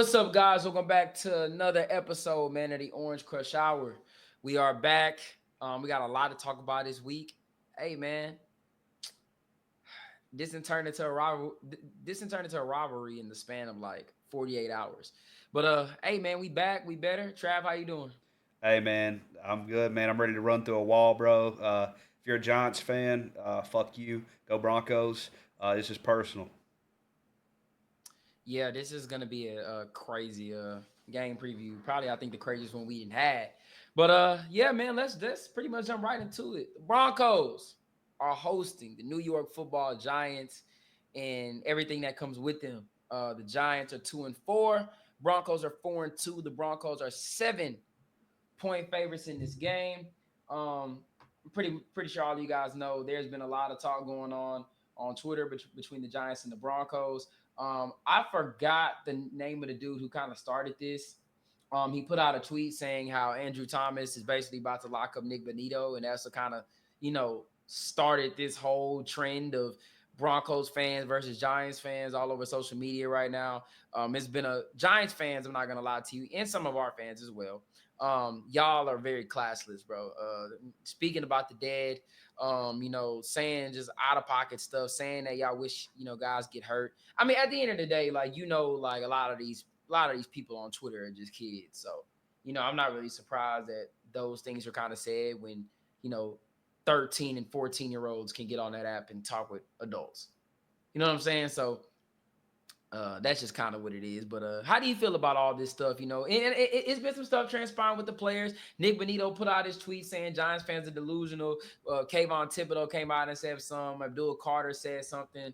What's up, guys? Welcome back to another episode, man, of the Orange Crush Hour. We are back. We got a lot to talk about this week. Hey, man, this didn't turn into a rival. This didn't turn into a rivalry in the span of like 48 hours. But hey, man, we back. We better. Trav, how you doing? Hey man, I'm good, man. I'm ready to run through a wall, bro. If you're a Giants fan, fuck you. Go Broncos. This is personal. Yeah, this is gonna be a crazy game preview. Probably, I think the craziest one we didn't had. But yeah, man, let's pretty much jump right into it. The Broncos are hosting the New York Football Giants and everything that comes with them. The Giants are 2-4. Broncos are 4-2. The Broncos are 7-point favorites in this game. I'm pretty sure all of you guys know there's been a lot of talk going on Twitter between the Giants and the Broncos. I forgot the name of the dude who kind of started this. He put out a tweet saying how Andrew Thomas is basically about to lock up Nick Benito, and that's the kind of started this whole trend of Broncos fans versus Giants fans all over social media right now. It's been a Giants fans, I'm not gonna lie to you, and some of our fans as well. Y'all are very classless, bro. Speaking about the dead, saying just out of pocket stuff, saying that y'all wish, guys get hurt. I mean, at the end of the day, like, like a lot of these people on Twitter are just kids. So, I'm not really surprised that those things are kind of said when, you know, 13 and 14-year-olds can get on that app and talk with adults. You know what I'm saying? So that's just kind of what it is. But how do you feel about all this stuff? It's been some stuff transpiring with the players. Nick Benito put out his tweet saying Giants fans are delusional. Kayvon Thibodeau came out and said some. Abdul Carter said something.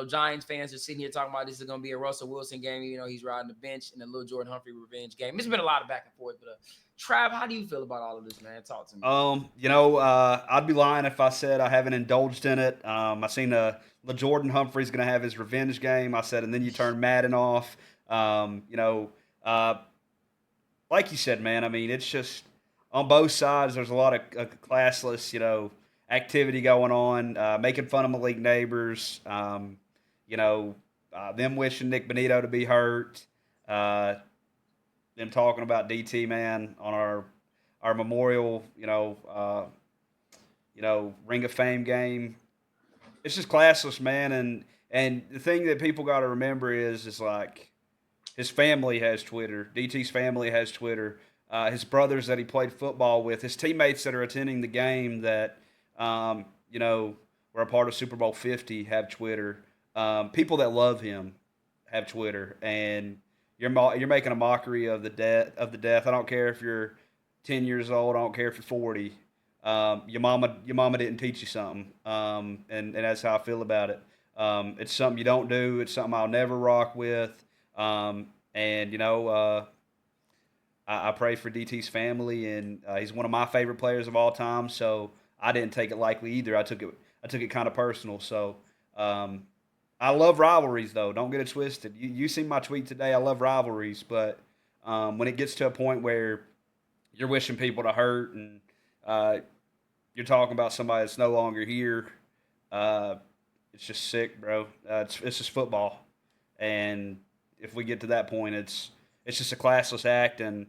Giants fans are sitting here talking about this is going to be a Russell Wilson game. He's riding the bench in a little Jordan Humphrey revenge game. It's been a lot of back and forth. But Trav, how do you feel about all of this, man? Talk to me. I'd be lying if I said I haven't indulged in it. I seen the Jordan Humphrey's going to have his revenge game. I said, and then you turn Madden off. Um, you know, uh, like you said, man. I mean, it's just on both sides. There's a lot of classless, activity going on, making fun of Malik neighbors. You know, them wishing Nick Benito to be hurt. Uh, them talking about DT man on our memorial, Ring of Fame game. It's just classless, man. And the thing that people got to remember is like his family has Twitter. DT's family has Twitter. His brothers that he played football with, his teammates that are attending the game that were a part of Super Bowl 50 have Twitter. People that love him have Twitter, and you're making a mockery of the death. I don't care if you're 10 years old. I don't care if you're 40. Your mama didn't teach you something, and that's how I feel about it. It's something you don't do. It's something I'll never rock with. And I pray for DT's family, and he's one of my favorite players of all time. So I didn't take it lightly either. I took it kind of personal. So um, I love rivalries, though. Don't get it twisted. You seen my tweet today. I love rivalries, but when it gets to a point where you're wishing people to hurt and uh, you're talking about somebody that's no longer here, uh, it's just sick, bro. It's just football, and if we get to that point, it's just a classless act. And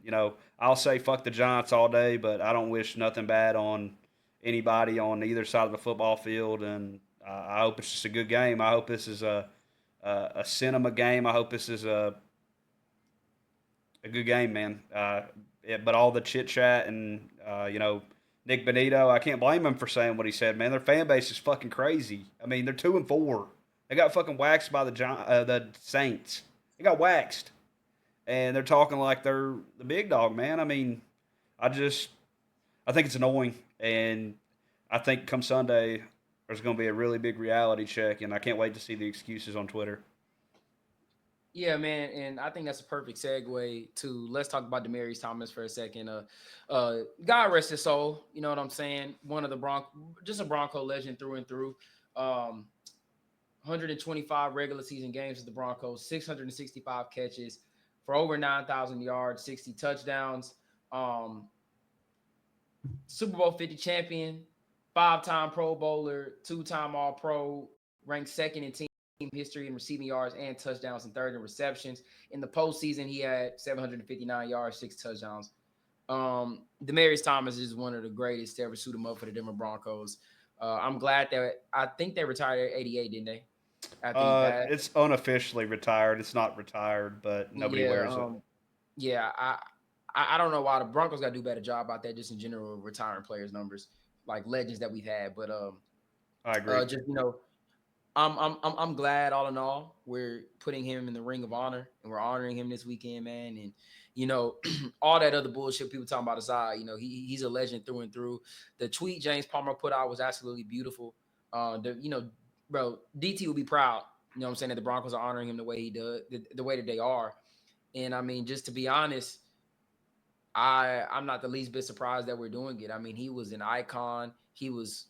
I'll say fuck the Giants all day, but I don't wish nothing bad on anybody on either side of the football field. And I hope it's just a good game. I hope this is a cinema game. I hope this is a good game, man. But all the chit chat and Nick Benito, I can't blame him for saying what he said, man. Their fan base is fucking crazy. I mean, they're 2-4. They got fucking waxed by the Saints. They got waxed, and they're talking like they're the big dog, man. I mean, I just I think it's annoying, and I think come Sunday there's going to be a really big reality check, and I can't wait to see the excuses on Twitter. Yeah, man, and I think that's a perfect segue to let's talk about Demaryius Thomas for a second. God rest his soul. You know what I'm saying? One of the just a Bronco legend through and through. 125 regular season games with the Broncos, 665 catches for over 9,000 yards, 60 touchdowns. Um, Super Bowl 50 champion, 5-time Pro Bowler, 2-time All Pro, ranked second in team history in receiving yards and touchdowns and third in receptions. In the postseason, he had 759 yards, 6 touchdowns. Demaryius Thomas is one of the greatest to ever suit him up for the Denver Broncos. I'm glad that I think they retired at 88, didn't they? After he passed. It's unofficially retired. It's not retired, but nobody Yeah, wears it. yeah. I don't know why the Broncos got to do a better job about that, just in general, retiring players' numbers like legends that we've had. But I agree. just I'm glad all in all we're putting him in the ring of honor and we're honoring him this weekend, man. And all that other bullshit people talking about aside, he's a legend through and through. The tweet James Palmer put out was absolutely beautiful. Bro, DT will be proud. You know what I'm saying, that the Broncos are honoring him the way he does, the way that they are. And I mean, just to be honest, I'm not the least bit surprised that we're doing it. I mean, he was an icon. He was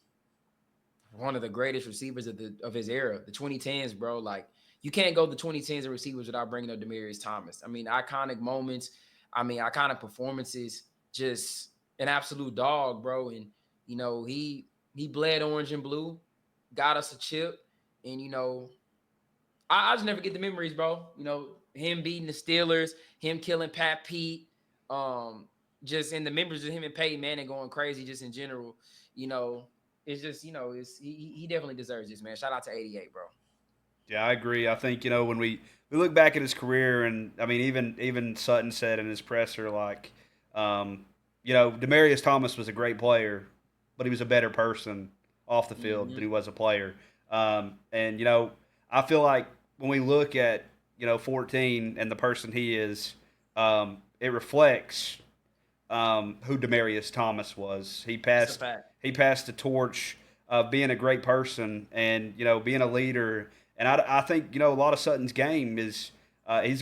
one of the greatest receivers of his era, the 2010s, bro. Like, you can't go the 2010s and receivers without bringing up Demaryius Thomas. I mean, iconic moments. I mean, iconic performances. Just an absolute dog, bro. And he bled orange and blue, got us a chip, and I just never get the memories, bro. Him beating the Steelers, him killing Pat Pete, just in the memories of him and Peyton Manning going crazy, just in general. You know, it's just he definitely deserves this, man. Shout out to 88, bro. Yeah, I agree. I think when we look back at his career, and I mean, even Sutton said in his presser, like, Demaryius Thomas was a great player, but he was a better person off the field than Mm-hmm. he was a player. And I feel like when we look at 14 and the person he is, it reflects who Demaryius Thomas was. He That's a passed fact. he passed the torch of being a great person and being a leader. And I think a lot of Sutton's game is he's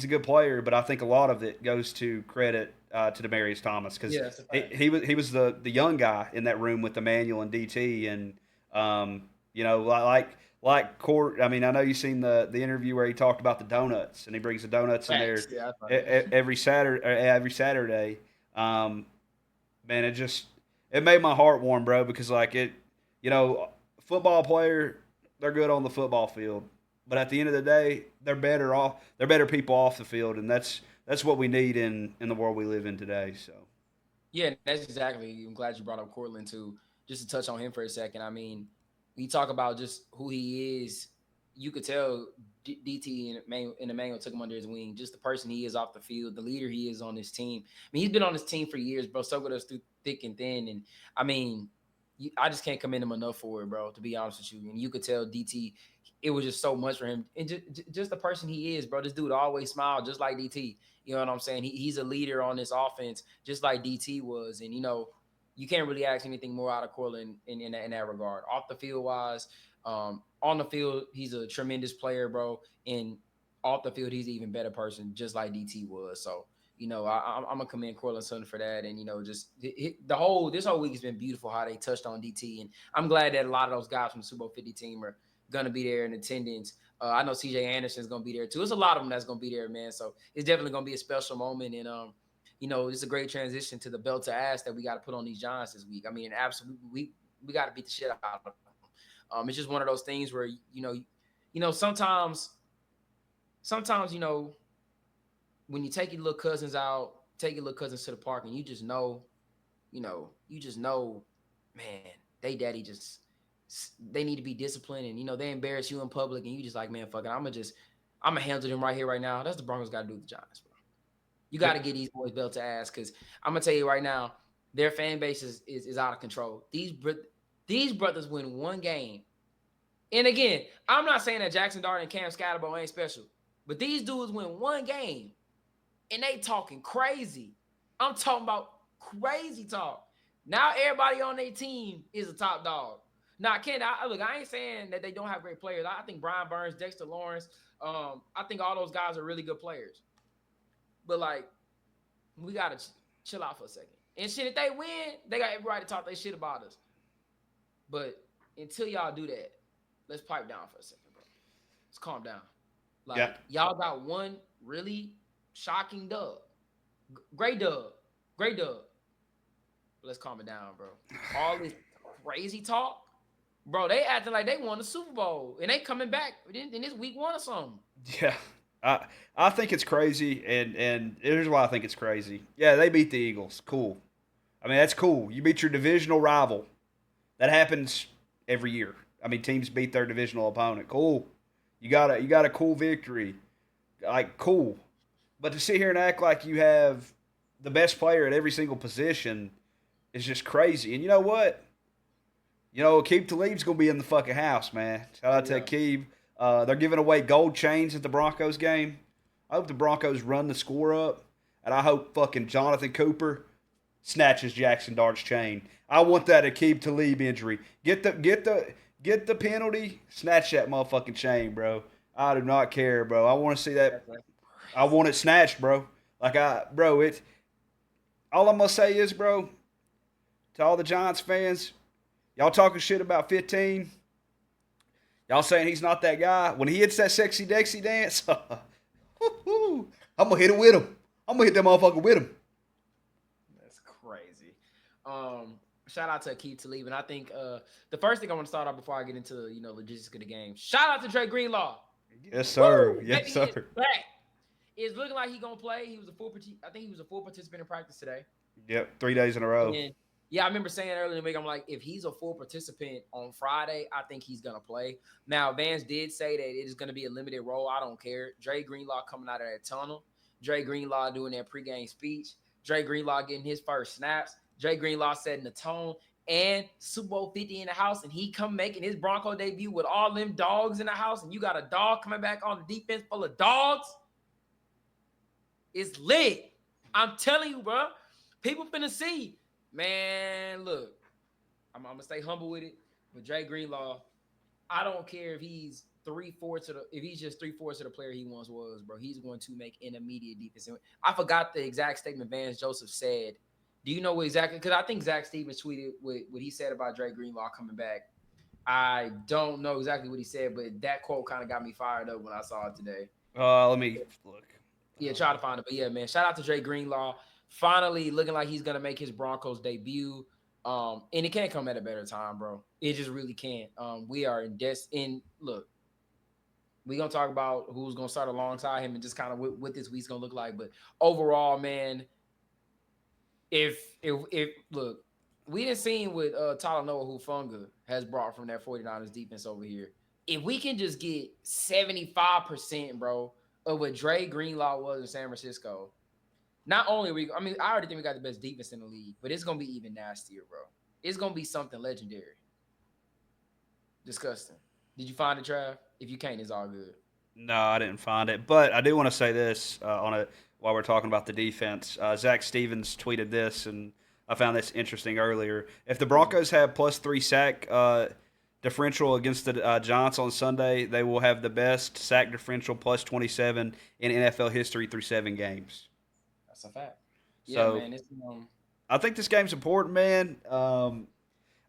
a good player, but I think a lot of it goes to credit to Demaryius Thomas because Yeah, that's a he, fact. he was the young guy in that room with Emmanuel and DT and like Court. I mean, I know you've seen the interview where he talked about the donuts and he brings the donuts in there Facts. Yeah, that's funny. every Saturday. Um, Man, it made my heart warm, bro, because like you know, football player, they're good on the football field, but at the end of the day, they're better off. They're better people off the field, and that's what we need in the world we live in today. So Yeah, that's exactly. I'm glad you brought up Cortland too. Just to touch on him for a second. I mean, we talk about just who he is. You could tell DT and Emmanuel took him under his wing. Just the person he is off the field, the leader he is on this team. I mean, he's been on this team for years, bro. Stuck with us through thick and thin. And I mean, I just can't commend him enough for it, bro. To be honest with you, and you could tell DT, it was just so much for him, and just the person he is, bro. This dude always smiled, just like DT. You know what I'm saying? He's a leader on this offense, just like DT was. And you can't really ask anything more out of Cortland in that regard. Off the field wise, on the field, he's a tremendous player, bro. And off the field, he's an even better person, just like DT was. So, I'm gonna commend Cortland Sutton for that. And just this whole week has been beautiful how they touched on DT. And I'm glad that a lot of those guys from the Super Bowl 50 team are gonna be there in attendance. I know CJ Anderson's gonna be there too. There's a lot of them that's gonna be there, man. So it's definitely gonna be a special moment. And it's a great transition to the belt to ass that we got to put on these Giants this week. I mean, absolutely, we got to beat the shit out of them. It's just one of those things where sometimes when you take your little cousins out, take your little cousins to the park, and you just know, man, they daddy just they need to be disciplined, and they embarrass you in public, and you just like, man, fuck it, I'm gonna handle them right here, right now. That's the Broncos got to do with the Giants, bro. You got to get these boys belt to ass because I'm gonna tell you right now, their fan base is out of control. These brothers win one game, and again, I'm not saying that Jackson Dart and Cam Scatterbo ain't special, but these dudes win one game and they talking crazy. I'm talking about crazy talk. Now everybody on their team is a top dog. Now, Ken, look, I ain't saying that they don't have great players. I think Brian Burns, Dexter Lawrence, I think all those guys are really good players. But like, we gotta chill out for a second. And shit, if they win, they got everybody to talk their shit about us. But until y'all do that, let's pipe down for a second, bro. Let's calm down. yeah, Like, y'all got one really shocking dub. Great dub. Great dub. But let's calm it down, bro. All this crazy talk, Bro, they acting like they won the Super Bowl and they coming back in this week one or something. Yeah, I think it's crazy, and here's why I think it's crazy. Yeah, they beat the Eagles. Cool. I mean, that's cool. You beat your divisional rival. That happens every year. I mean, teams beat their divisional opponent. Cool. You got a cool victory. Like cool. But to sit here and act like you have the best player at every single position is just crazy. And you know what? Akeem Talib's gonna be in the fucking house, man. Shout out to Yeah. Akeem. They're giving away gold chains at the Broncos game. I hope the Broncos run the score up, and I hope fucking Jonathan Cooper snatches Jackson Dart's chain. I want that Akeem Talib injury. Get the penalty. Snatch that motherfucking chain, bro. I do not care, bro. I want to see that. That's right. I want it snatched, bro. Bro. It. All I'm gonna say is, bro, to all the Giants fans, y'all talking shit about 15. Y'all saying he's not that guy. When he hits that sexy Dexy dance, I'm gonna hit it with him. I'm gonna hit that motherfucker with him. That's crazy. Shout out to Keith Talib, and I think the first thing I want to start off before I get into logistics of the game. Shout out to Dre Greenlaw. Yes, sir. Woo! Yes, Baby sir. is back. It's looking like he gonna play. I think he was a full participant in practice today. Yep, 3 days in a row. And yeah, I remember saying earlier in the week, I'm like, if he's a full participant on Friday, I think he's gonna play. Now, Vance did say that it is gonna be a limited role. I don't care. Dre Greenlaw coming out of that tunnel. Dre Greenlaw doing that pregame speech. Dre Greenlaw getting his first snaps. Dre Greenlaw setting the tone. And Super Bowl 50 in the house, and he come making his Bronco debut with all them dogs in the house, and you got a dog coming back on the defense full of dogs. It's lit. I'm telling you, bro. People finna see. Man, look. I'm gonna stay humble with it. But Dre Greenlaw, I don't care if he's if he's just 3/4 of the player he once was, bro. He's going to make an immediate defense. I forgot the exact statement Vance Joseph said. Do you know what exactly? Because I think Zach Stevens tweeted what he said about Dre Greenlaw coming back. I don't know exactly what he said, but that quote kind of got me fired up when I saw it today. Let me look. Yeah, try to find it. But yeah, man, shout out to Dre Greenlaw. Finally looking like he's gonna make his Broncos debut. And it can't come at a better time, bro. It just really can't. We are in look, we're gonna talk about who's gonna start alongside him and just kind of what this week's gonna look like. But overall, man, if look, we didn't see what Talanoa Hufanga has brought from that 49ers defense over here. If we can just get 75%, bro, of what Dre Greenlaw was in San Francisco, not only I already think we got the best defense in the league, but it's gonna be even nastier, bro. It's gonna be something legendary. Disgusting. Did you find it, Trav? If you can't, it's all good. No, I didn't find it, but I do want to say this on it while we're talking about the defense. Zach Stevens tweeted this, and I found this interesting earlier. If the Broncos have +3 sack differential against the Giants on Sunday, they will have the best sack differential +27 in NFL history through 7 games. That's a fact. Yeah, So man. I think this game's important, man.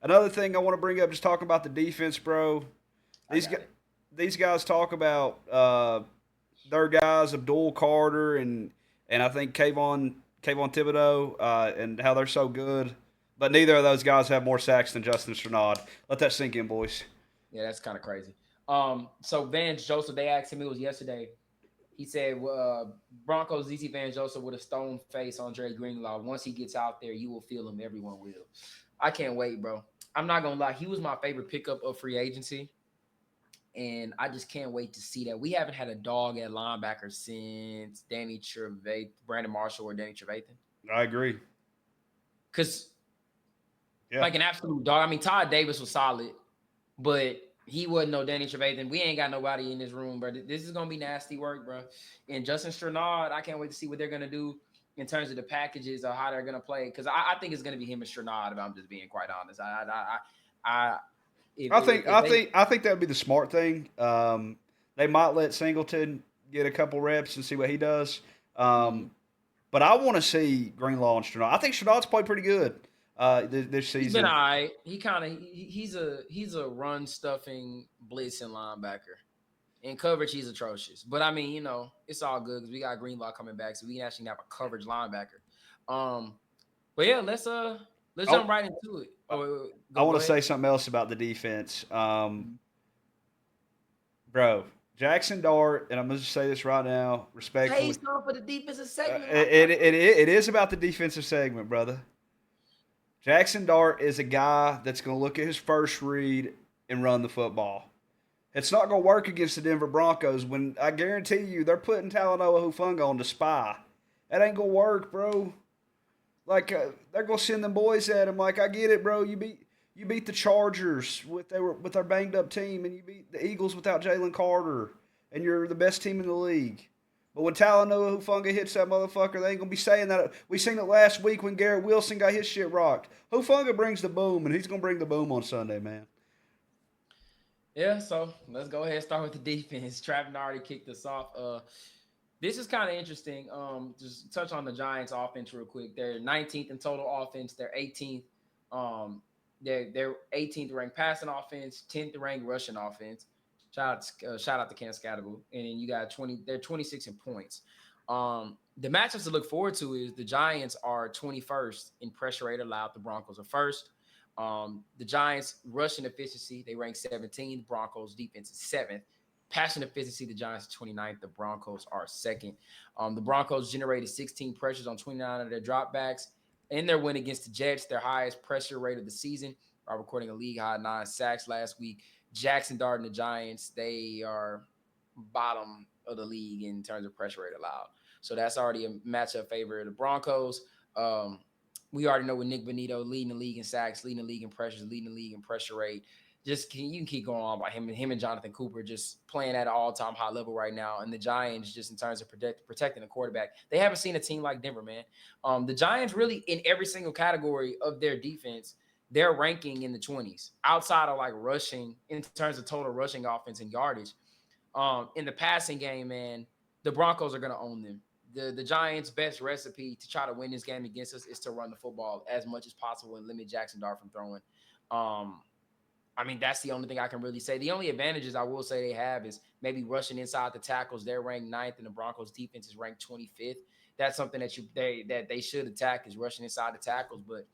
Another thing I want to bring up, just talking about the defense, bro. These guys talk about their guys, Abdul Carter and I think Kayvon Thibodeau, and how they're so good. But neither of those guys have more sacks than Justin Strnad. Let that sink in, boys. Yeah, that's kind of crazy. So Vance Joseph, they asked him, it was yesterday. He said, Broncos DC Vance Joseph with a stone face on Dre Greenlaw. Once he gets out there, you will feel him. Everyone will. I can't wait, bro. I'm not gonna lie. He was my favorite pickup of free agency. And I just can't wait to see that. We haven't had a dog at linebacker since Brandon Marshall or Danny Trevathan. I agree. Because, like an absolute dog. I mean, Todd Davis was solid, but he wasn't no Danny Trevathan. We ain't got nobody in this room, bro. This is going to be nasty work, bro. And Justin Strnad, I can't wait to see what they're going to do in terms of the packages or how they're going to play. Because I think it's going to be him and Strnad, if I'm just being quite honest. I think that would be the smart thing. They might let Singleton get a couple reps and see what he does. But I want to see Greenlaw and Strnad. I think Strnad's played pretty good this season. He's been all right. He's a run stuffing blitzing linebacker. In coverage, he's atrocious. But I mean, it's all good because we got Greenlaw coming back, so we can actually have a coverage linebacker. But yeah, let's jump right into it. Oh, wait, wait, I go want to ahead. say something else about the defense. Bro, Jackson Dart, and I'm going to say this right now, Say respectfully. something for the defensive segment. It is about the defensive segment, brother. Jackson Dart is a guy that's going to look at his first read and run the football. It's not going to work against the Denver Broncos when I guarantee you they're putting Talanoa Hufanga on the spy. That ain't going to work, bro. Like they're going to send them boys at him. Like I get it, bro. You beat the Chargers with their banged up team, and you beat the Eagles without Jalen Carter, and you're the best team in the league. But when Talanoa Hufanga hits that motherfucker, they ain't gonna be saying that. We seen it last week when Garrett Wilson got his shit rocked. Hufanga brings the boom, and he's gonna bring the boom on Sunday, man. Yeah, so let's go ahead and start with the defense. Trav already kicked us off. This is kind of interesting. Just touch on the Giants offense real quick. They're 19th in total offense. They're 18th. Um, they're 18th ranked passing offense, 10th ranked rushing offense. Shout out to Ken Scatterable. And then you got 20. They're 26 in points. The matchups to look forward to is the Giants are 21st in pressure rate allowed. The Broncos are first. The Giants rushing efficiency, they rank 17th. Broncos defense is 7th. Passing efficiency, the Giants are 29th. The Broncos are second. The Broncos generated 16 pressures on 29 of their dropbacks. In their win against the Jets, their highest pressure rate of the season, by recording a league high 9 sacks last week. Jackson Dart and the Giants, they are bottom of the league in terms of pressure rate allowed. So that's already a matchup favor of the Broncos. Um, we already know with Nick Bonito leading the league in sacks, leading the league in pressures, leading the league in pressure rate. You can keep going on about him and Jonathan Cooper just playing at an all-time high level right now. And the Giants, just in terms of protecting the quarterback, they haven't seen a team like Denver, man. The Giants really in every single category of their defense, they're ranking in the 20s outside of like rushing in terms of total rushing offense and yardage. In the passing game, man, the Broncos are going to own them. The Giants' best recipe to try to win this game against us is to run the football as much as possible and limit Jackson Dart from throwing. I mean, that's the only thing I can really say. The only advantages I will say they have is maybe rushing inside the tackles. They're ranked 9th, and the Broncos defense is ranked 25th. That's something that they should attack is rushing inside the tackles. But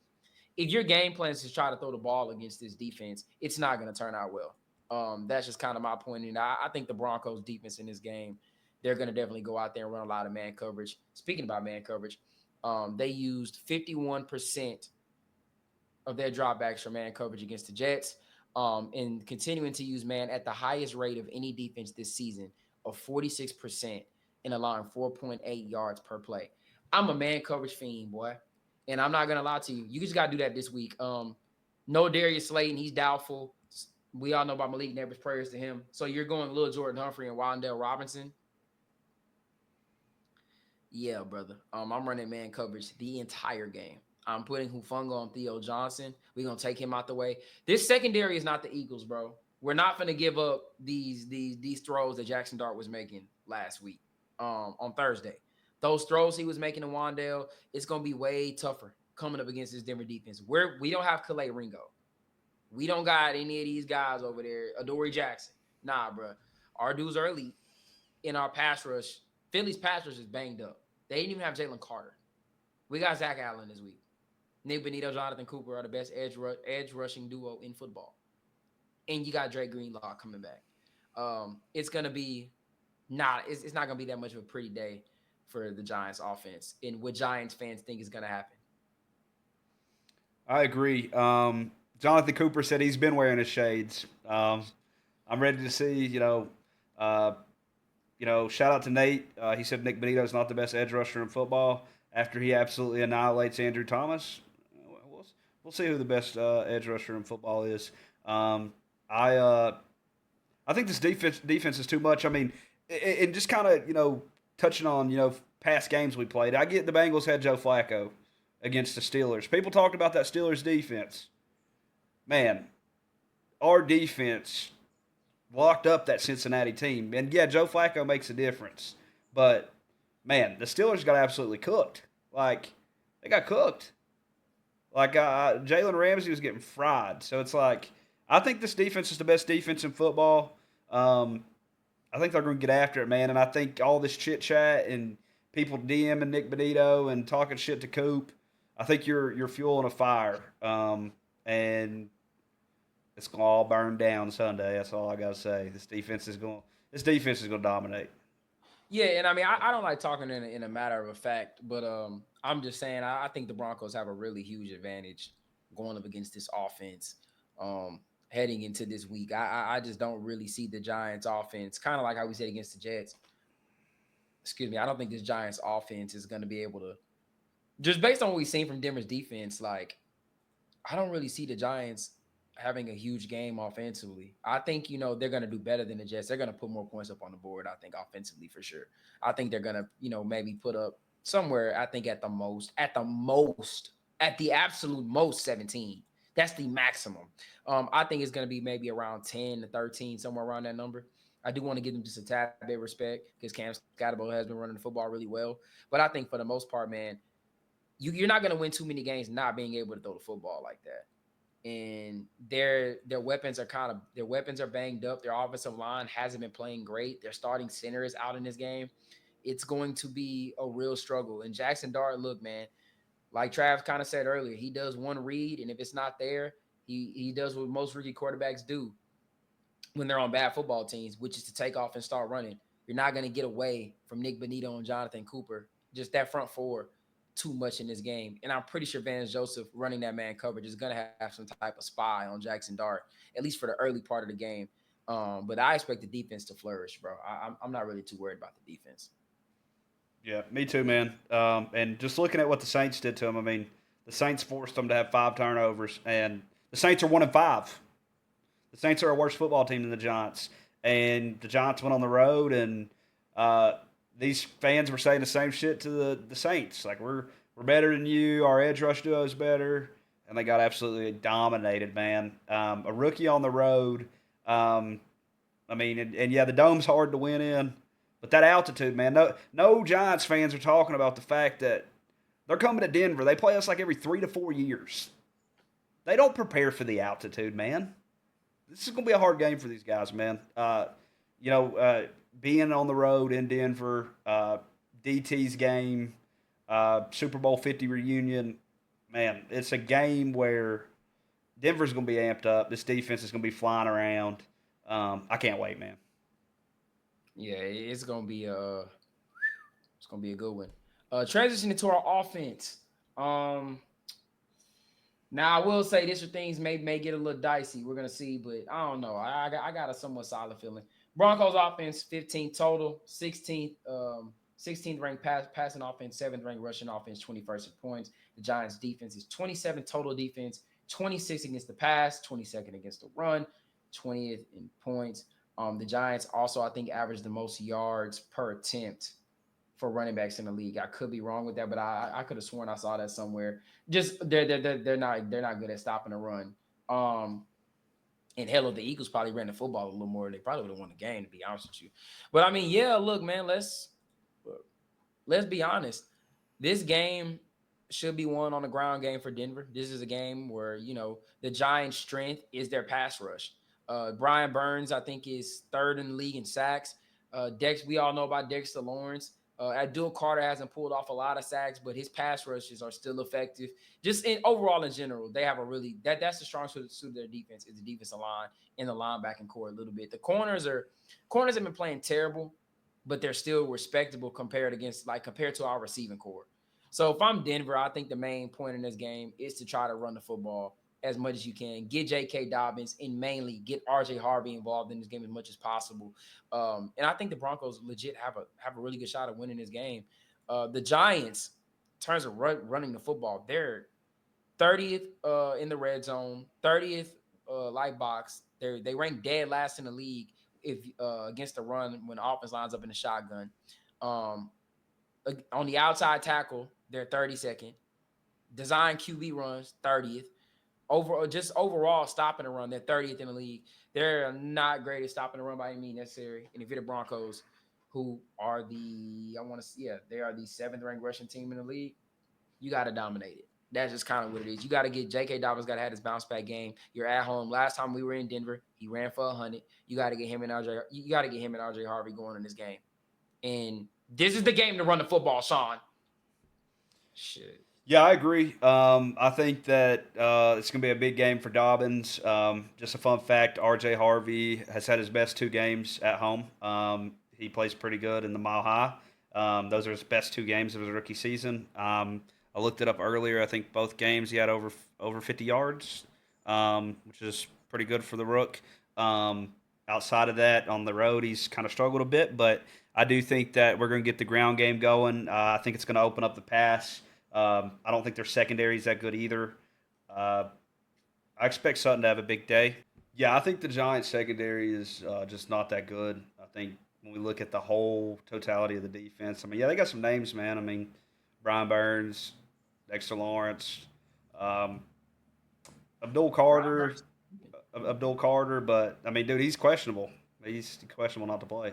if your game plan is to try to throw the ball against this defense, it's not going to turn out well. That's just kind of my point. And I think the Broncos defense in this game, they're going to definitely go out there and run a lot of man coverage. Speaking about man coverage, they used 51% of their dropbacks for man coverage against the Jets, and continuing to use man at the highest rate of any defense this season of 46% and allowing 4.8 yards per play. I'm a man coverage fiend, boy. And I'm not gonna lie to you. You just gotta do that this week. No Darius Slayton, he's doubtful. We all know about Malik Neighbors' prayers to him. So you're going Lil Jordan Humphrey and Wandale Robinson. Yeah, brother. I'm running man coverage the entire game. I'm putting Hufanga on Theo Johnson. We're gonna take him out the way. This secondary is not the Eagles, bro. We're not gonna give up these throws that Jackson Dart was making last week, on Thursday. Those throws he was making to Wandale, it's gonna be way tougher coming up against this Denver defense. We don't have Calais Ringo. We don't got any of these guys over there. Adoree Jackson. Nah, bro. Our dudes are elite in our pass rush. Philly's pass rush is banged up. They didn't even have Jalen Carter. We got Zach Allen this week. Nick Bonito, Jonathan Cooper are the best edge rushing duo in football. And you got Drake Greenlaw coming back. It's gonna be it's not gonna be that much of a pretty day for the Giants offense and what Giants fans think is gonna happen. I agree. Jonathan Cooper said he's been wearing his shades. I'm ready to see. Uh, shout out to Nate. He said Nick Benito's not the best edge rusher in football after he absolutely annihilates Andrew Thomas. We'll see who the best edge rusher in football is. I think this defense is too much. I mean, and just kind of touching on past games we played. I get the Bengals had Joe Flacco against the Steelers. People talked about that Steelers defense. Man, our defense locked up that Cincinnati team. And yeah, Joe Flacco makes a difference. But man, the Steelers got absolutely cooked. Like they got cooked. Like Jalen Ramsey was getting fried. So it's like I think this defense is the best defense in football. I think they're going to get after it, man. And I think all this chit chat and people DMing Nick Benito and talking shit to Coop, I think you're fueling a fire. and it's gonna all burn down Sunday. That's all I gotta say. This defense is gonna dominate. Yeah, and I mean, I don't like talking in a matter of a fact, but I'm just saying I think the Broncos have a really huge advantage going up against this offense, um, heading into this week. I just don't really see the Giants' offense, kind of like how we said against the Jets. Excuse me, I don't think this Giants' offense is going to be able to, just based on what we've seen from Denver's defense. Like, I don't really see the Giants having a huge game offensively. I think, they're going to do better than the Jets. They're going to put more points up on the board, I think, offensively for sure. I think they're going to, maybe put up somewhere, I think at the absolute most 17. That's the maximum. I think it's going to be maybe around 10 to 13, somewhere around that number. I do want to give them just a tad bit of respect because Cam Scatterbo has been running the football really well. But I think for the most part, man, you're not going to win too many games not being able to throw the football like that. And their weapons are banged up. Their offensive line hasn't been playing great. Their starting center is out in this game. It's going to be a real struggle. And Jackson Dart, look, man, like Trav kind of said earlier, he does one read, and if it's not there, he does what most rookie quarterbacks do when they're on bad football teams, which is to take off and start running. You're not going to get away from Nick Bonito and Jonathan Cooper. Just that front four too much in this game. And I'm pretty sure Vance Joseph running that man coverage is going to have some type of spy on Jackson Dart, at least for the early part of the game. But I expect the defense to flourish, bro. I'm not really too worried about the defense. Yeah, me too, man. And just looking at what the Saints did to them, I mean, the Saints forced them to have 5 turnovers, and the Saints are 1-5. The Saints are a worse football team than the Giants, and the Giants went on the road, and these fans were saying the same shit to the Saints, like we're better than you, our edge rush duo is better, and they got absolutely dominated, man. A rookie on the road. I mean, and yeah, the dome's hard to win in, but that altitude, man. No Giants fans are talking about the fact that they're coming to Denver. They play us like every 3 to 4 years. They don't prepare for the altitude, man. This is going to be a hard game for these guys, man. You know, being on the road in Denver, DT's game, Super Bowl 50 reunion, man, it's a game where Denver's going to be amped up. This defense is going to be flying around. I can't wait, man. Yeah, it's gonna be a good one. Transitioning to our offense. Um, Now I will say this: where things may get a little dicey. We're gonna see, but I don't know. I got a somewhat solid feeling. Broncos offense 15th total, 16th ranked passing offense, 7th ranked rushing offense, 21st in points. The Giants defense is 27th total defense, 26th against the pass, 22nd against the run, 20th in points. The Giants also, I think, average the most yards per attempt for running backs in the league. I could be wrong with that, but I could have sworn I saw that somewhere. Just they're not good at stopping the run. Um, and hell, if the Eagles probably ran the football a little more, they probably would have won the game. To be honest with you, but I mean, yeah, look, man, let's be honest. This game should be won on the ground game for Denver. This is a game where the Giants' strength is their pass rush. Brian Burns, I think, is third in the league in sacks. We all know about Dexter Lawrence. Abdul Carter hasn't pulled off a lot of sacks, but his pass rushes are still effective. Just overall in general, they have a really that's the strong suit of their defense is the defensive line and the linebacking core a little bit. The corners have been playing terrible, but they're still respectable compared to our receiving core. So if I'm Denver, I think the main point in this game is to try to run the football as much as you can. Get J.K. Dobbins and mainly get R.J. Harvey involved in this game as much as possible. And I think the Broncos legit have a really good shot at winning this game. The Giants, in terms of running the football, they're 30th in the red zone, 30th light box. They rank dead last in the league if against the run when the offense lines up in the shotgun. Um, on the outside tackle, they're 32nd. Design QB runs 30th. Overall stopping the run, they're 30th in the league. They're not great at stopping the run by any means necessary. And if you're the Broncos, who are they are the 7th ranked rushing team in the league, you got to dominate it. That's just kind of what it is. You got to get J.K. Dobbins. Got to have his bounce back game. You're at home. Last time we were in Denver, he ran for 100. You got to get him and RJ. You got to get him and RJ Harvey going in this game. And this is the game to run the football, Sean. Shit. Yeah, I agree. I think that it's going to be a big game for Dobbins. Just a fun fact: R.J. Harvey has had his best 2 games at home. He plays pretty good in the Mile High. Those are his best 2 games of his rookie season. I looked it up earlier. I think both games he had over 50 yards, which is pretty good for the rook. Um, Outside of that, on the road, he's kind of struggled a bit, but I do think that we're going to get the ground game going. I think it's going to open up the pass. I don't think their secondary is that good either. Uh, I expect Sutton to have a big day. Yeah, I think the Giants secondary is just not that good. I think when we look at the whole totality of the defense, I mean, yeah, they got some names, man. I mean, Brian Burns, Dexter Lawrence, um, Abdul Brian Carter, Burns. Abdul Carter, but I mean, dude, he's questionable. He's questionable not to play.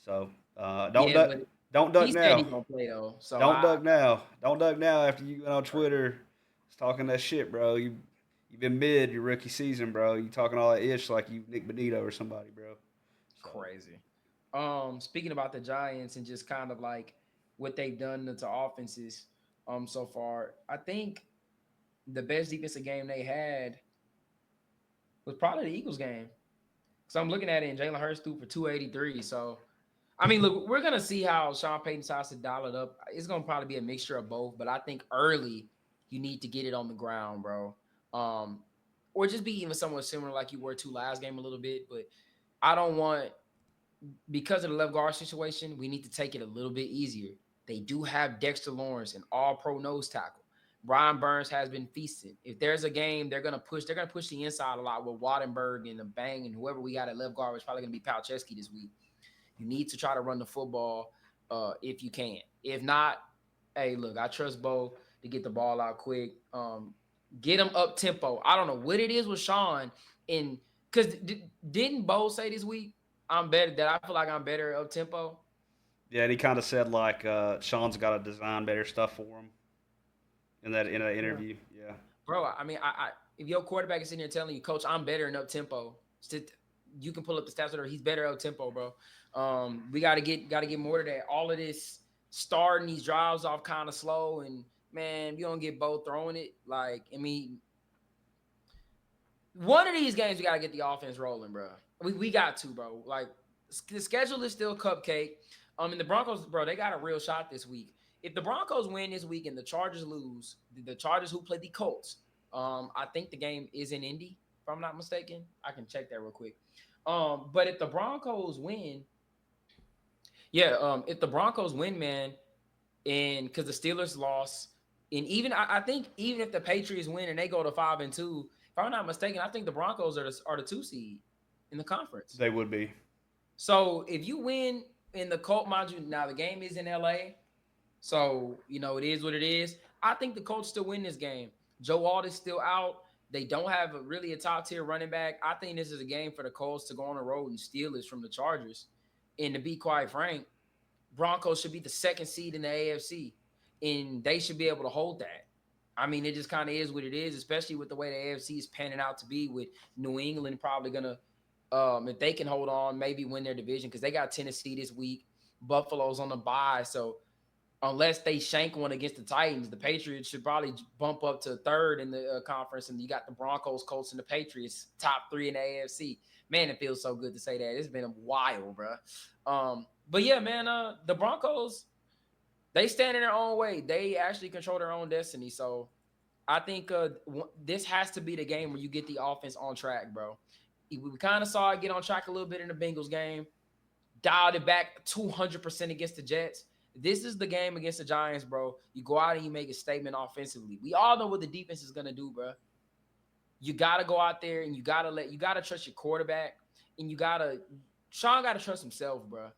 So don't Yeah, duck, but don't he duck said now. he's gonna play though. So Don't I duck now. Don't duck now after you went on Twitter talking that shit, bro. You've been mid your rookie season, bro. You talking all that ish like you Nick Benito or somebody, bro. So crazy. Speaking about the Giants and just kind of like what they've done to offenses so far, I think the best defensive game they had was probably the Eagles game. So I'm looking at it, and Jalen Hurts threw for 283. So I mean, look, we're gonna see how Sean Payton decides to dial it up. It's gonna probably be a mixture of both, but I think early you need to get it on the ground, bro. Um, or just be even somewhat similar like you were to last game a little bit. But I don't want because of the left guard situation, we need to take it a little bit easier. They do have Dexter Lawrence, an all-pro nose tackle. Brian Burns has been feasting. If there's a game, they're gonna push. They're gonna push the inside a lot with Wattenberg and the Bang and whoever we got at left guard. It's probably gonna be Palczewski this week. You need to try to run the football if you can. If not, hey, look, I trust Bo to get the ball out quick. Get him up tempo. I don't know what it is with Sean, and because didn't Bo say this week I'm better that I feel like I'm better up tempo, yeah, and he kind of said like Sean's got to design better stuff for him in that yeah, interview. Yeah, bro. I mean, I if your quarterback is sitting here telling you, Coach, I'm better in up tempo, you can pull up the stats whatever. He's better up tempo, bro. We got to get more to that. All of this starting these drives off kind of slow, and man, you don't get both throwing it. Like, I mean, one of these games we got to get the offense rolling, bro. We got to, bro. Like, the schedule is still cupcake. And the Broncos, bro, they got a real shot this week. If the Broncos win this week and the Chargers lose, the Chargers who play the Colts, I think the game is in Indy, if I'm not mistaken. I can check that real quick. But if the Broncos win, yeah, if the Broncos win, man, and because the Steelers lost, and even I think even if the Patriots win and they go to 5-2, if I'm not mistaken, I think the Broncos are the 2 seed in the conference. they would be. So if you win in the Colt, mind you, now the game is in LA, so it is what it is. I think the Colts still win this game. Joe Alt is still out. They don't have really a top tier running back. I think this is a game for the Colts to go on the road and steal this from the Chargers. And to be quite frank, Broncos should be the second seed in the AFC, and they should be able to hold that. I mean, it just kind of is what it is, especially with the way the AFC is panning out to be. With New England probably gonna, if they can hold on, maybe win their division because they got Tennessee this week. Buffalo's on the bye, so unless they shank one against the Titans, the Patriots should probably bump up to third in the conference, and you got the Broncos, Colts, and the Patriots top three in the AFC. Man, it feels so good to say that. It's been a while, bro. But yeah, man, the Broncos, they stand in their own way. They actually control their own destiny. So I think this has to be the game where you get the offense on track, bro. We kind of saw it get on track a little bit in the Bengals game, dialed it back 200% against the Jets. This is the game against the Giants, bro. You go out and you make a statement offensively. We all know what the defense is gonna do, bro. You gotta go out there and you gotta trust your quarterback, and Sean gotta trust himself, bro.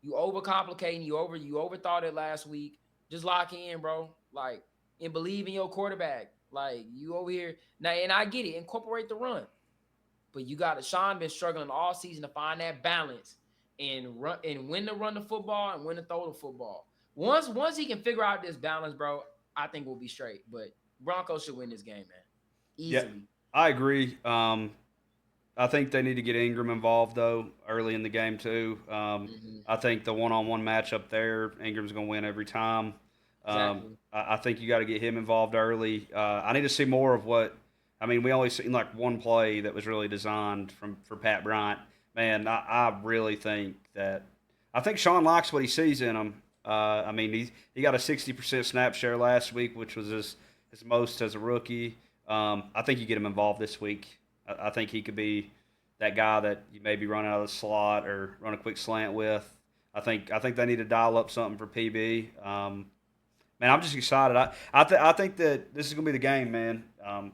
You overcomplicating, you overthought it last week. Just lock in, bro. Like, and believe in your quarterback. Like, you over here now, and I get it. Incorporate the run, but you got to. Sean been struggling all season to find that balance and run and when to run the football and when to throw the football. Once he can figure out this balance, bro, I think we'll be straight. But Broncos should win this game, man, Yeah, easily. I agree. I think they need to get Ingram involved though early in the game too. Mm-hmm. I think the one-on-one matchup there, Ingram's going to win every time. Exactly. I think you got to get him involved early. I need to see more of what. I mean, we only seen like one play that was really designed for Pat Bryant. Man, I really think that I think Sean likes what he sees in him. I mean, he got a 60% snap share last week, which was his most as a rookie. I think you get him involved this week. I think he could be that guy that you maybe run out of the slot or run a quick slant with. I think they need to dial up something for PB. Man, I'm just excited. I think that this is gonna be the game, man,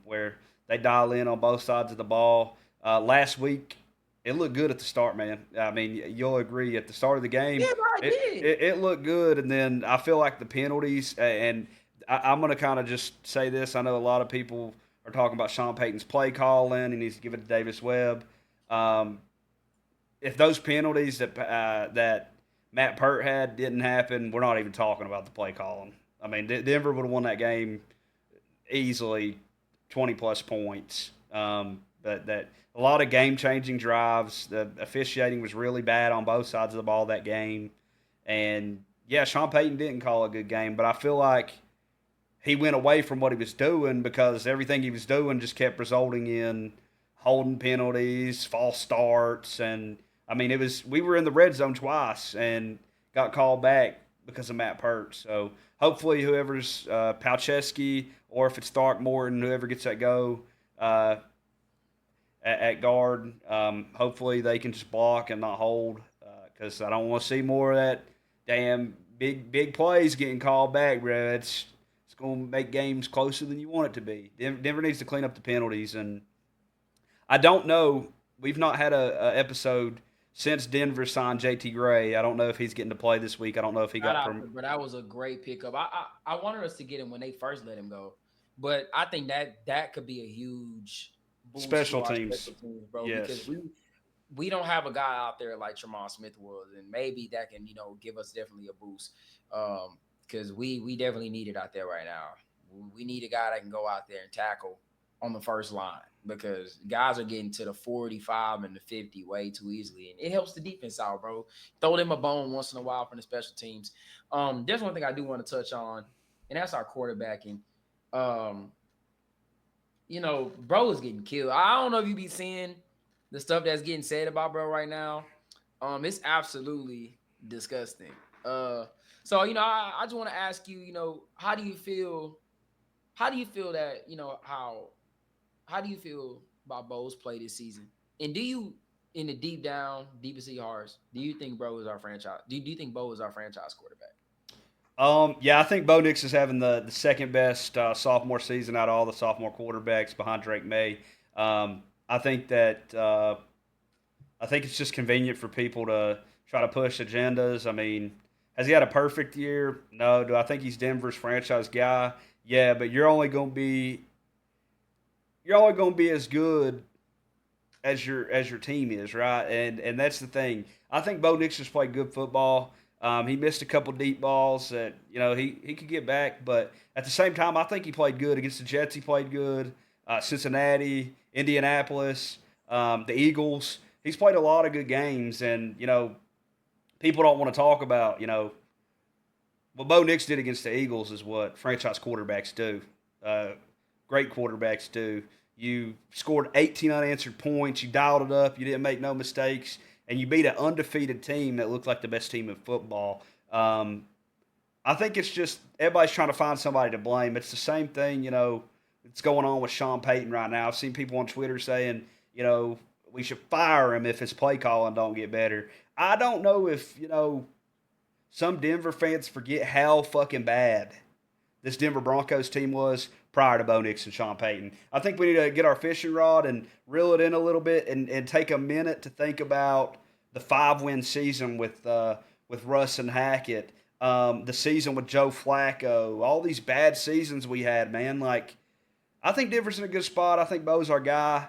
where they dial in on both sides of the ball. Last week, it looked good at the start, man. I mean, you'll agree at the start of the game, Yeah, bro, I did. it looked good, and then I feel like the penalties, and I'm gonna kind of just say this. I know a lot of people are talking about Sean Payton's play calling. He needs to give it to Davis Webb. Um, if those penalties that Matt Pert had didn't happen, we're not even talking about the play calling. I mean, Denver would have won that game easily, 20 plus points. But that a lot of game changing drives. The officiating was really bad on both sides of the ball that game, and yeah, Sean Payton didn't call a good game, but I feel like he went away from what he was doing because everything he was doing just kept resulting in holding penalties, false starts, and I mean we were in the red zone twice and got called back because of Matt Pert. So hopefully whoever's Palczewski or if it's Stark Morton, whoever gets that go uh, at guard, hopefully they can just block and not hold because I don't want to see more of that damn big plays getting called back, bro. It's going to make games closer than you want it to be. Denver needs to clean up the penalties, and I don't know. We've not had a episode since Denver signed JT Gray. I don't know if he's getting to play this week. I don't know if he Shout got out, from but that was a great pickup. I wanted us to get him when they first let him go, but I think that could be a huge boost to special our teams. special teams, bro, because Yes. we don't have a guy out there like Tremont Smith was, and maybe that can give us definitely a boost. Because we definitely need it out there right now. We need a guy that can go out there and tackle on the first line because guys are getting to the 45 and the 50 way too easily, and it helps the defense out, bro. Throw them a bone once in a while from the special teams. There's one thing I do want to touch on, and that's our quarterbacking. Um, bro is getting killed. I don't know if you be seeing the stuff that's getting said about bro right now. It's absolutely disgusting. So I just want to ask you, how do you feel? How do you feel that how do you feel about Bo's play this season? And do you, in the deepest of your hearts, do you think bro is our franchise? Do you think Bo is our franchise quarterback? Yeah, I think Bo Nix is having the second best sophomore season out of all the sophomore quarterbacks behind Drake May. I think that I think it's just convenient for people to try to push agendas. I mean, has he had a perfect year? No. Do I think he's Denver's franchise guy? Yeah, but you're only going to be as good as your team is, right? And that's the thing. I think Bo Nix has played good football. He missed a couple deep balls that he could get back, but at the same time, I think he played good against the Jets. He played good. Cincinnati, Indianapolis, the Eagles. He's played a lot of good games, and people don't want to talk about what Bo Nix did against the Eagles is what franchise quarterbacks do. Uh, Great quarterbacks do. You scored 18 unanswered points. You dialed it up. You didn't make no mistakes, and you beat an undefeated team that looked like the best team in football. I think it's just everybody's trying to find somebody to blame. It's the same thing, it's going on with Sean Payton right now. I've seen people on Twitter saying, we should fire him if his play calling don't get better. I don't know if, some Denver fans forget how fucking bad this Denver Broncos team was prior to Bo Nix and Sean Payton. I think we need to get our fishing rod and reel it in a little bit and take a minute to think about the 5-win season with Russ and Hackett, the season with Joe Flacco, all these bad seasons we had, man. Like, I think Denver's in a good spot. I think Bo's our guy.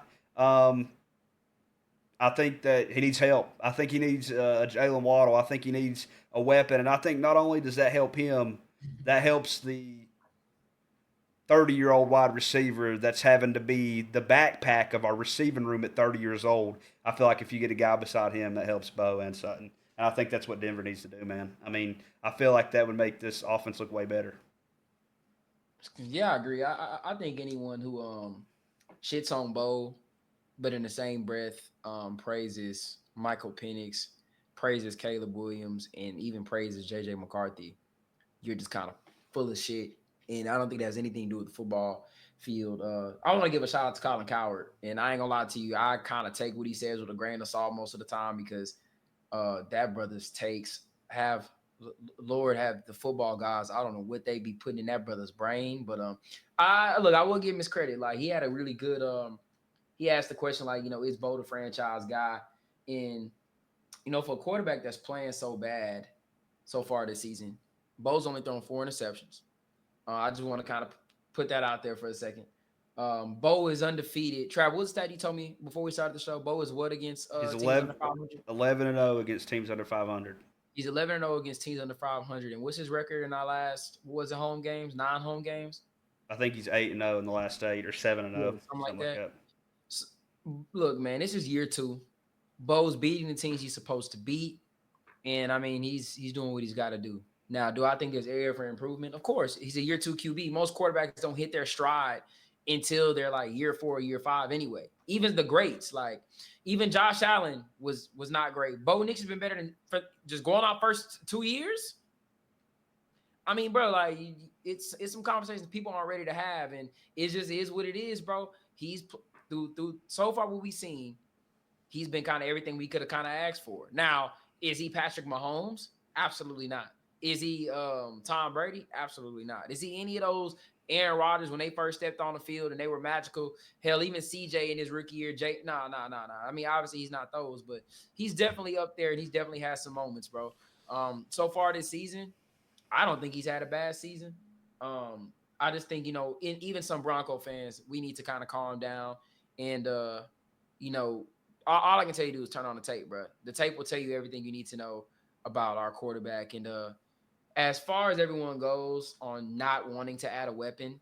I think that he needs help. I think he needs Jalen Waddle. I think he needs a weapon. And I think not only does that help him, that helps the 30-year-old wide receiver that's having to be the backpack of our receiving room at 30 years old. I feel like if you get a guy beside him, that helps Bo and Sutton. And I think that's what Denver needs to do, man. I mean, I feel like that would make this offense look way better. Yeah, I agree. I think anyone who shits on Bo, but in the same breath praises Michael Penix, praises Caleb Williams, and even praises JJ McCarthy, you're just kind of full of shit. And I don't think that has anything to do with the football field. I want to give a shout out to Colin Coward, and I ain't gonna lie to you, I kind of take what he says with a grain of salt most of the time because that brother's takes have Lord have the football guys. I don't know what they be putting in that brother's brain, but I will give him his credit. Like he had a really good he asked the question like, is Bo the franchise guy? And for a quarterback that's playing so bad so far this season, Bo's only thrown 4 interceptions. I just want to kind of put that out there for a second. Bo is undefeated. Trav, what's that you told me before we started the show? Bo is what against He's teams under 11, 500? 11 and 0 against teams under 500. He's 11-0 against teams under 500. And what's his record in our last, what was it, home games? 9 home games? I think he's 8 and 0 in the last 8 or 7 and 0, Something like something like that. that. So, look, man, this is year 2. Bo's beating the teams he's supposed to beat. And I mean, he's doing what he's got to do. Now, do I think there's area for improvement? Of course. He's a year 2 QB. Most quarterbacks don't hit their stride until they're like year 4 or year 5 anyway. Even the greats, like even Josh Allen was not great. Bo Nix has been better than for just going out first 2 years. I mean, bro, like it's some conversations people aren't ready to have, and it just is what it is, bro. He's through so far what we've seen, he's been kind of everything we could have kind of asked for. Now, is he Patrick Mahomes? Absolutely not. Is he Tom Brady? Absolutely not. Is he any of those Aaron Rodgers when they first stepped on the field and they were magical? Hell, even CJ in his rookie year, nah. I mean, obviously he's not those, but he's definitely up there and he's definitely has some moments, bro. So far this season, I don't think he's had a bad season. I just think, even some Bronco fans, we need to kind of calm down and you know, all I can tell you to do is turn on the tape, bro. The tape will tell you everything you need to know about our quarterback. And as far as everyone goes on not wanting to add a weapon,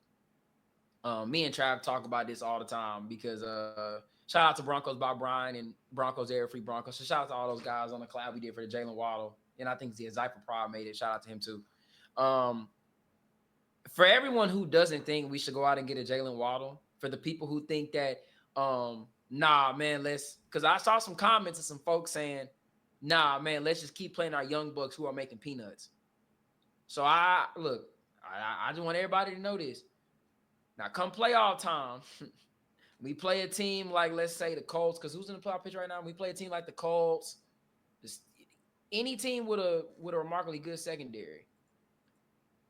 me and Trav talk about this all the time because shout out to Broncos by Brian and Broncos Air Free Broncos. So shout out to all those guys on the collab we did for the Jalen Waddle. And I think the Zypher Prod made it. Shout out to him too. Um, for everyone who doesn't think we should go out and get a Jalen Waddle, for the people who think that, nah, man, because I saw some comments of some folks saying, nah, man, let's just keep playing our young bucks who are making peanuts. So I just want everybody to know this. Now, come playoff time, we play a team like, let's say, the Colts, because who's in the playoff picture right now? We play a team like the Colts, just any team with a remarkably good secondary.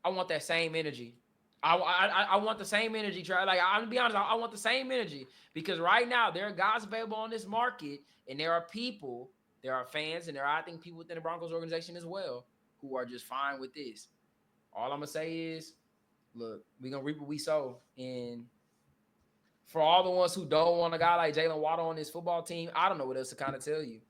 I want that same energy. I want the same energy, Trey. Like, I'm gonna be honest, I want the same energy because right now there are guys available on this market, and there are people, there are fans, and there are, I think, people within the Broncos organization as well who are just fine with this. All I'm gonna say is, look, we're gonna reap what we sow. And for all the ones who don't want a guy like Jalen Waddle on this football team, I don't know what else to kind of tell you.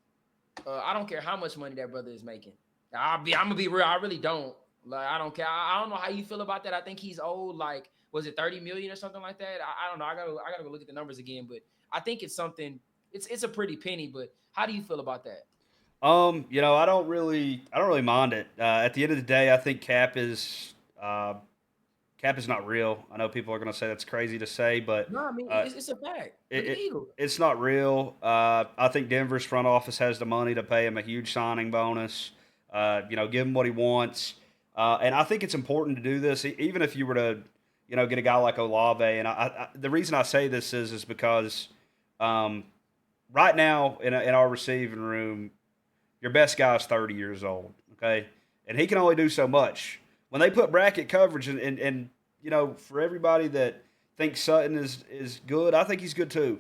I don't care how much money that brother is making. I'm gonna be real. I really don't. Like, I don't care. I don't know how you feel about that. I think he's old. Like, was it 30 million or something like that? I don't know. I gotta go look at the numbers again. But I think it's something. It's a pretty penny. But how do you feel about that? I don't really mind it. At the end of the day, I think cap is not real. I know people are going to say that's crazy to say, but No, I mean uh, it's a fact. it, Look at the it Eagles. it's not real. I think Denver's front office has the money to pay him a huge signing bonus. Give him what he wants, and I think it's important to do this, even if you were to, get a guy like Olave. And the reason I say this is because um, right now in our receiving room, your best guy is 30 years old, okay, and he can only do so much. When they put bracket coverage and for everybody that thinks Sutton is good, I think he's good too.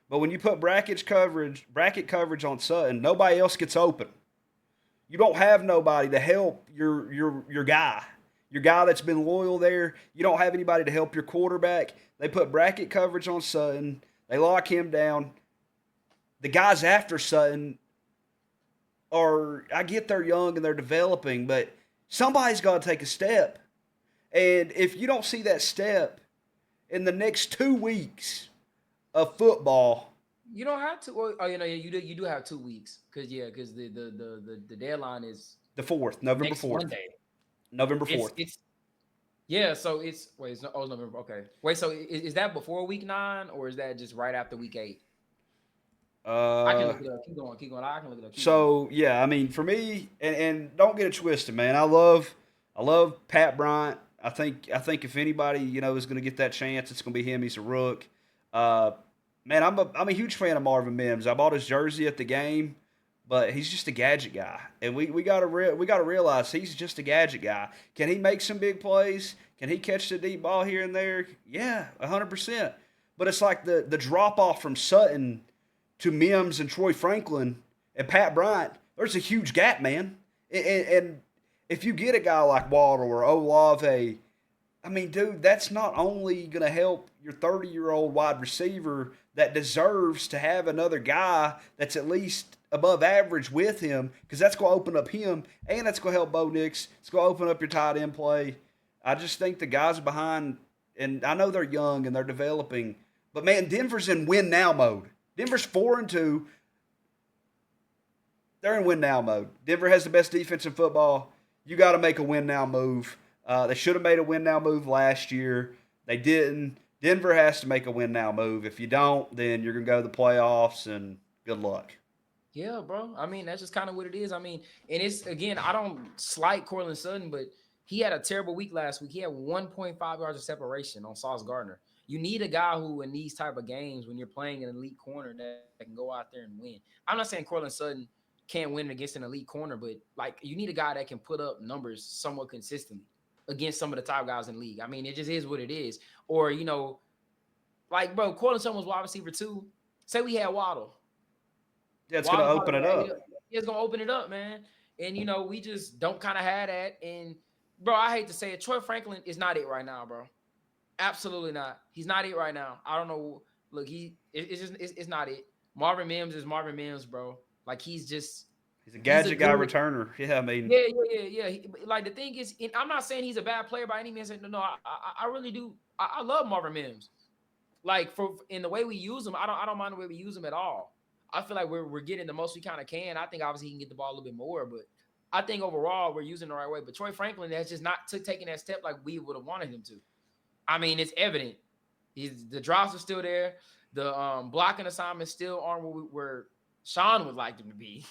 But when you put bracket coverage on Sutton, nobody else gets open. You don't have nobody to help your guy that's been loyal there. You don't have anybody to help your quarterback. They put bracket coverage on Sutton. They lock him down. The guys after Sutton I get they're young and they're developing, but somebody's got to take a step. And if you don't see that step in the next 2 weeks of football, You don't have to. Oh, you do have 2 weeks because the deadline is the 4th, November next 4th, Monday. November It's 4th. it's Yeah, so it's November. Okay, wait. So is that before week 9 or is that just right after week 8? I can Uh, look it up. Keep going. Keep going. I can look it up. Keep going. so yeah, I mean, for me, and don't get it twisted, man. I love Pat Bryant. I think if anybody is going to get that chance, it's going to be him. He's a rook. Uh, man, I'm a huge fan of Marvin Mims. I bought his jersey at the game, but he's just a gadget guy, and we gotta realize he's just a gadget guy. Can he make some big plays? Can he catch the deep ball here and there? Yeah, 100%. But it's like the drop off from Sutton to Mims and Troy Franklin and Pat Bryant. There's a huge gap, man. And if you get a guy like Waddle or Olave, I mean, dude, that's not only going to help your 30-year-old wide receiver that deserves to have another guy that's at least above average with him, because that's going to open up him, and that's going to help Bo Nix. It's going to open up your tight end play. I just think the guys behind, and I know they're young and they're developing, but man, Denver's in win now mode. Denver's 4-2. They're in win now mode. Denver has the best defense in football. You got to make a win now move. They should have made a win now move last year. They didn't. Denver has to make a win now move. If you don't, then you're going to go to the playoffs, and good luck. Yeah, bro. I mean, that's just kind of what it is. I mean, and it's again, I don't slight Cortland Sutton, but he had a terrible week last week. He had 1.5 yards of separation on Sauce Gardner. You need a guy who, in these type of games, when you're playing an elite corner, that can go out there and win. I'm not saying Cortland Sutton can't win against an elite corner, but like you need a guy that can put up numbers somewhat consistently against some of the top guys in the league. I mean, it just is what it is. Or like bro, Cortland Sutton was wide receiver 2. Say we had Waddle. Yeah, it's going to Waddle open probably it would have ate up. up. It's gonna open it up, man. And we just don't kind of have that. And bro, I hate to say it, Troy Franklin is not it right now, bro. Absolutely not. He's not it right now. I don't know. Look, it's just it's not it. Marvin Mims is Marvin Mims, bro. Like He's a he's a gadget guy good. returner. Yeah, I mean, Yeah. Like the thing is, and I'm not saying he's a bad player by any means. No, I really do. I love Marvin Mims. Like for in the way we use him, I don't mind the way we use him at all. I feel like we're getting the most we kind of can. I think obviously he can get the ball a little bit more, but I think overall we're using the right way. But Troy Franklin has just not taking that step like we would have wanted him to. I mean, it's evident. The drops are still there. The blocking assignments still aren't where Sean would like them to be.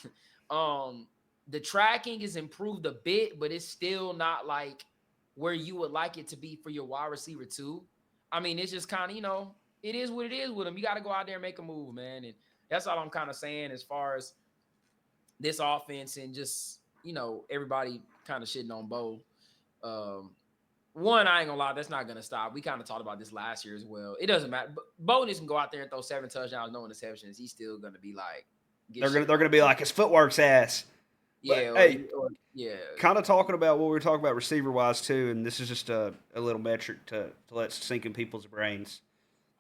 um, the tracking is improved a bit, but it's still not like where you would like it to be for your wide receiver too. I mean, it's just kind of it is what it is with him. You got to go out there and make a move, man, and that's all I'm kind of saying as far as this offense and just everybody kind of shitting on Bo. Um, One, I ain't gonna lie, that's not gonna stop. We kind of talked about this last year as well. It doesn't matter. Bonus can go out there and throw 7 touchdowns, no interceptions. He's still gonna be like get they're shit gonna on. be like his footwork's ass. But Yeah, hey, or yeah. kind of talking about what we were talking about receiver wise too, and this is just a little metric to let sink in people's brains.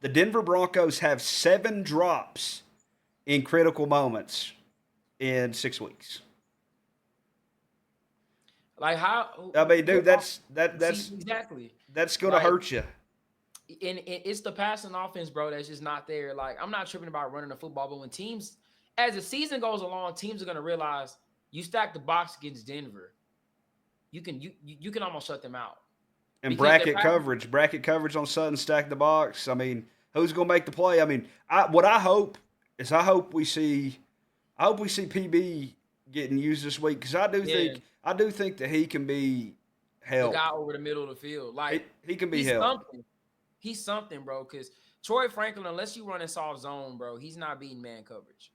The Denver Broncos have 7 drops in critical moments in 6 weeks. Like how? I mean, dude, What? that's See exactly. that's gonna Like, hurt you. and it's the passing offense, bro. That's just not there. Like, I'm not tripping about running the football, but when teams, as the season goes along, teams are gonna realize you stack the box against Denver, you can almost shut them out And because they're passing. bracket coverage on Sutton, stack the box. I mean, who's gonna make the play? I mean, what I hope is I hope we see PB getting used this week, because Yeah, I do think that he can be the guy helped. over the middle of the field. He, Like he can be he's helped. something. He's something, bro. Because Troy Franklin, unless you run in soft zone, bro, he's not beating man coverage.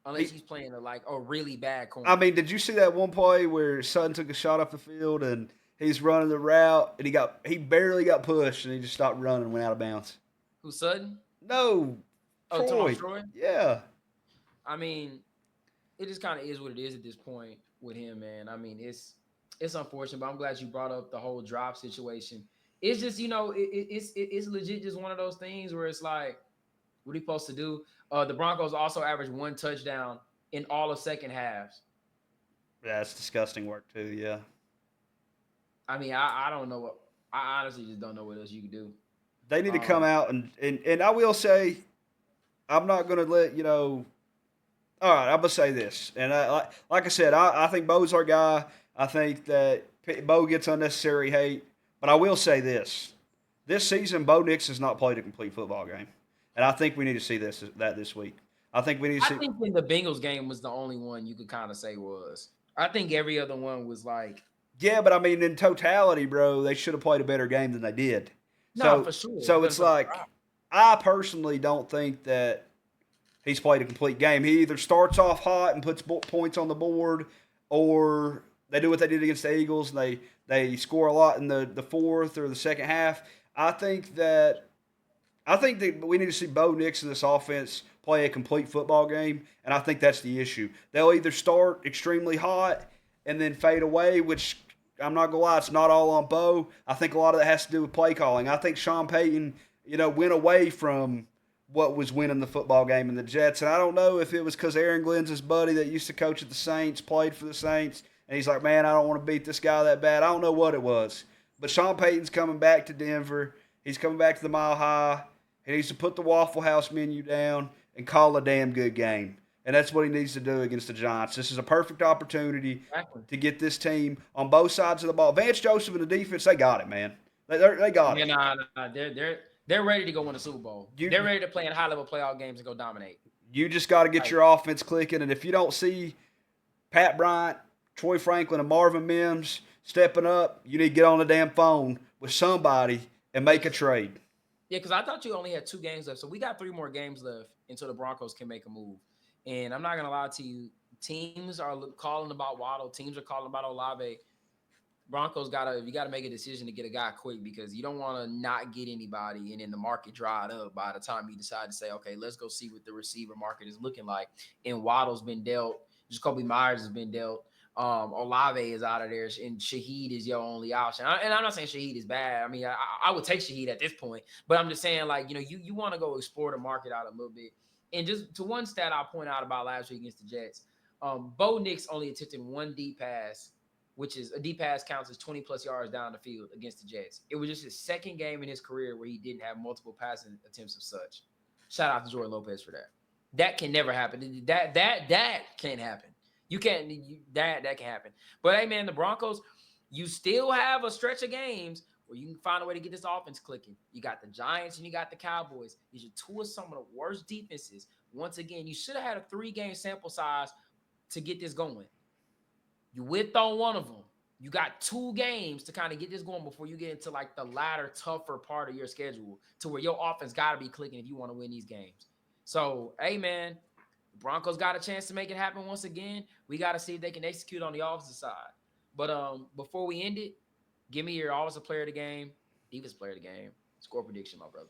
Unless He, he's playing a really bad I corner. mean, did you see that one play where Sutton took a shot off the field and he's running the route and he barely got pushed and he just stopped running and went out of bounds? Who Sutton? No, Oh, Thomas Troy. Troy. Yeah. I mean, it just kind of is what it is at this point with him, man. I mean, it's unfortunate, but I'm glad you brought up the whole drop situation. It's just it's legit just one of those things where it's like, what are you supposed to do? The Broncos also averaged 1 touchdown in all of second halves. Yeah, it's disgusting work too. Yeah. I mean, I don't know what I honestly just don't know what else you can do. They need to come Um, out and I will say, I'm not going to let, all right, I'm going to say this. And like I said, I think Bo's our guy. I think that Bo gets unnecessary hate. But I will say this: this season, Bo Nix has not played a complete football game, and I think we need to see this week. I think we need to I see. think in the Bengals game was the only one you could kind of say was. I think every other one was like, Yeah, but I mean, in totality, bro, they should have played a better game than they did. nah, So, for sure. so But it's for the like I personally don't think that he's played a complete game. He either starts off hot and puts points on the board, or they do what they did against the Eagles and they score a lot in the fourth or the second half. I think that I think that we need to see Bo Nix in this offense play a complete football game, and I think that's the issue. They'll either start extremely hot and then fade away, which I'm not gonna lie, it's not all on Bo. I think a lot of that has to do with play calling. I think Sean Payton, went away from what was winning the football game in the Jets, and I don't know if it was because Aaron Glenn's his buddy that used to coach at the Saints, played for the Saints, and he's like, man, I don't want to beat this guy that bad. I don't know what it was, but Sean Payton's coming back to Denver. He's coming back to the Mile High. He needs to put the Waffle House menu down and call a damn good game. And that's what he needs to do against the Giants. This is a perfect opportunity exactly. to get this team on both sides of the ball. Vance Joseph and the defense, they got it, man. They got Yeah, it. nah. They're ready to go win a Super Bowl. You They're ready to play in high level playoff games and go dominate. you just got to get Like, your offense clicking. And if you don't see Pat Bryant, Troy Franklin, and Marvin Mims stepping up, you need to get on the damn phone with somebody and make a trade. yeah, because I thought you only had 2 games left. So we got 3 more games left until the Broncos can make a move. And I'm not gonna lie to you, teams are calling about Waddle, teams are calling about Olave. Broncos you gotta make a decision to get a guy quick because you don't want to not get anybody and then the market dried up by the time you decide to say, okay, let's go see what the receiver market is looking like. And Waddle's been dealt, Jacoby Myers has been dealt. Olave is out of there, and Shaheed is your only option. And I'm not saying Shaheed is bad. I mean, I would take Shaheed at this point, but I'm just saying, like, you want to go explore the market out a little bit. And just to one stat I'll point out about last week against the Jets, Bo Nix only attempted one deep pass, which is a deep pass counts as 20 plus yards down the field against the Jets. It was just his second game in his career where he didn't have multiple passing attempts of such. Shout out to Jordan Lopez for that. That can never happen. That can't happen. You can't that can happen. But hey man, the Broncos, you still have a stretch of games where you can find a way to get this offense clicking. You got the Giants and you got the Cowboys. These are two of some of the worst defenses. Once again, you should have had a 3-game sample size to get this going. You whipped on one of them. You got 2 games to kind of get this going before you get into like the latter, tougher part of your schedule to where your offense got to be clicking if you want to win these games. So, hey, man, the Broncos got a chance to make it happen once again. We got to see if they can execute on the offensive side. But before we end it, give me your offensive player of the game, defensive player of the game, score prediction, my brother.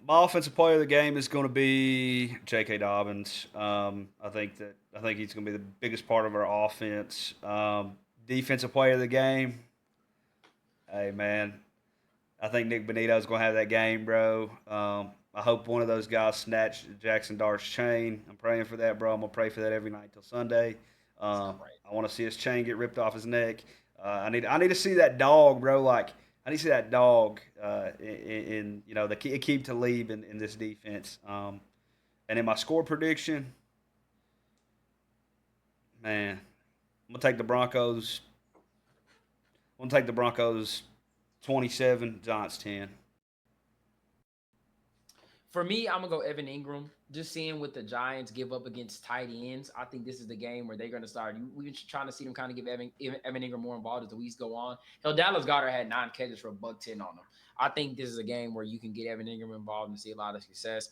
My offensive player of the game is going to be J.K. Dobbins. I think he's going to be the biggest part of our offense. Defensive player of the game. Hey man, I think Nick Bonito is going to have that game, bro. I hope one of those guys snatch Jackson Dart's chain. I'm praying for that, bro. I'm gonna pray for that every night till Sunday. Right. I want to see his chain get ripped off his neck. I need to see that dog, bro. Like I need to see that dog in the keep to leave in this defense. And in my score prediction, man, I'm gonna take the Broncos. I'm gonna take the Broncos 27, Giants 10. For me, I'm gonna go Evan Ingram. Just seeing what the Giants give up against tight ends, I think this is the game where they're gonna start. We've been trying to see them kind of give Evan Ingram more involved as the weeks go on. Hell, Dallas Goedert had 9 catches for a buck 10 on them. I think this is a game where you can get Evan Ingram involved and see a lot of success.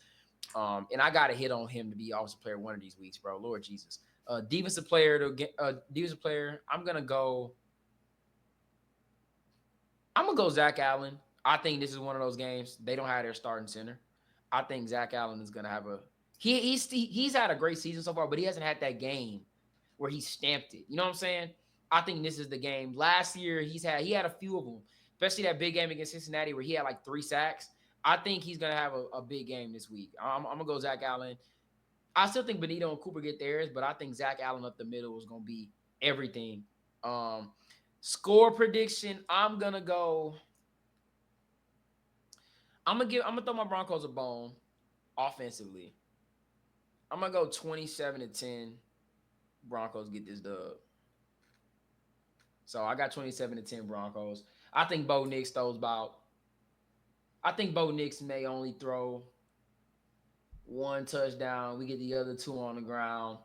And I got to hit on him to be offensive player one of these weeks, bro. Lord Jesus. Defensive player to get defensive player. I'm gonna go Zach Allen. I think this is one of those games they don't have their starting center. I think Zach Allen is gonna have he's had a great season so far, but he hasn't had that game where he stamped it. You know what I'm saying? I think this is the game. Last year he had a few of them, especially that big game against Cincinnati where he had like 3 sacks. I think he's gonna have a big game this week. I'm gonna go Zach Allen. I still think Benito and Cooper get theirs, but I think Zach Allen up the middle is gonna be everything. Um, Score prediction. I'm gonna throw my Broncos a bone offensively. I'm gonna go 27-10. Broncos get this dub. So I got 27-10 Broncos. I think Bo Nix throws about. I think Bo Nix may only throw one touchdown. We get the other two on the ground.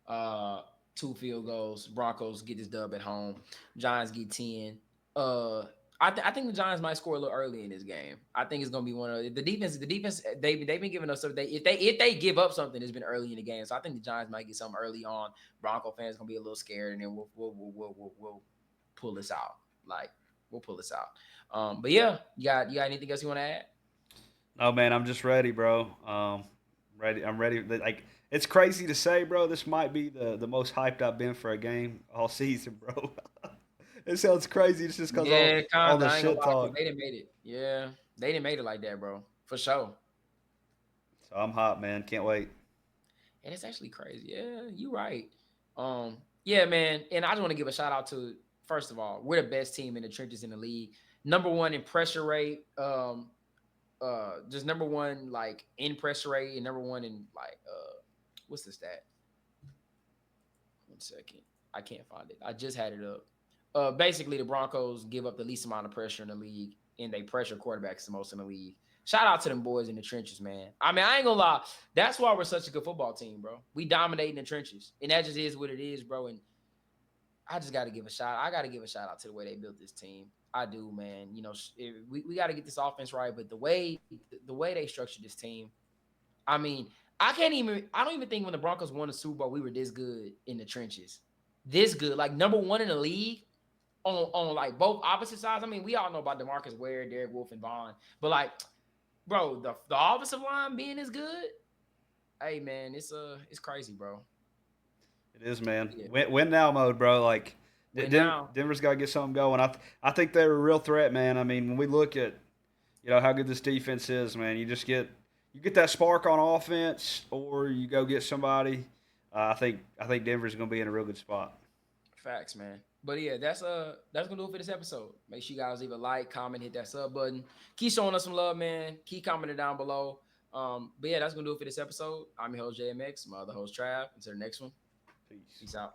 Uh, two field goals. Broncos get this dub at home. Giants get 10. Uh, I think the Giants might score a little early in this game. I think it's gonna be one of the defense. The defense they've been giving us something. If they give up something, it's been early in the game. So I think the Giants might get something early on. Bronco fans gonna be a little scared, and then we'll pull this out. Like we'll pull this out. But yeah, you got anything else you want to add? No, man, I'm just ready, bro. Ready. I'm ready. Like it's crazy to say, bro. This might be the most hyped I've been for a game all season, bro. It sounds crazy. It's just because Yeah, all kind the of. I ain't gonna shit lie, 'cause talk. they didn't made it. Yeah, they didn't made it like that, bro. For sure. So I'm hot, man. Can't wait. And it's actually crazy. Yeah, you right. Yeah, man. And I just want to give a shout out to first of all, we're the best team in the trenches in the league. Number one in pressure rate. Just number one like in pressure rate and number one in like what's the stat? 1 second. I can't find it. I just had it up. Basically the Broncos give up the least amount of pressure in the league and they pressure quarterbacks the most in the league. Shout out to them boys in the trenches, man. I mean, I ain't gonna lie. That's why we're such a good football team, bro. We dominate in the trenches. And that just is what it is, bro. And I just gotta give a shout. I gotta give a shout out to the way they built this team. I do, man. You know, we got to get this offense right, but the way they structured this team, I mean, I don't even think when the Broncos won the Super Bowl, we were this good in the trenches. This good. Like number one in the league on like both opposite sides. I mean, we all know about DeMarcus Ware, Derek Wolfe, and Vaughn. But like, bro, the offensive line being as good, hey man, it's crazy, bro. It is, man. Yeah. Win now mode, bro. Like Win now. Denver's got to get something going. I think they're a real threat, man. I mean, when we look at how good this defense is, man, you get that spark on offense, or you go get somebody. I think Denver's going to be in a real good spot. Facts, man. But yeah, that's gonna do it for this episode. Make sure you guys leave a like, comment, hit that sub button. Keep showing us some love, man. Keep commenting down below. But yeah, that's gonna do it for this episode. I'm your host JMX, my other host Trav. Until the next one. Peace. Peace out.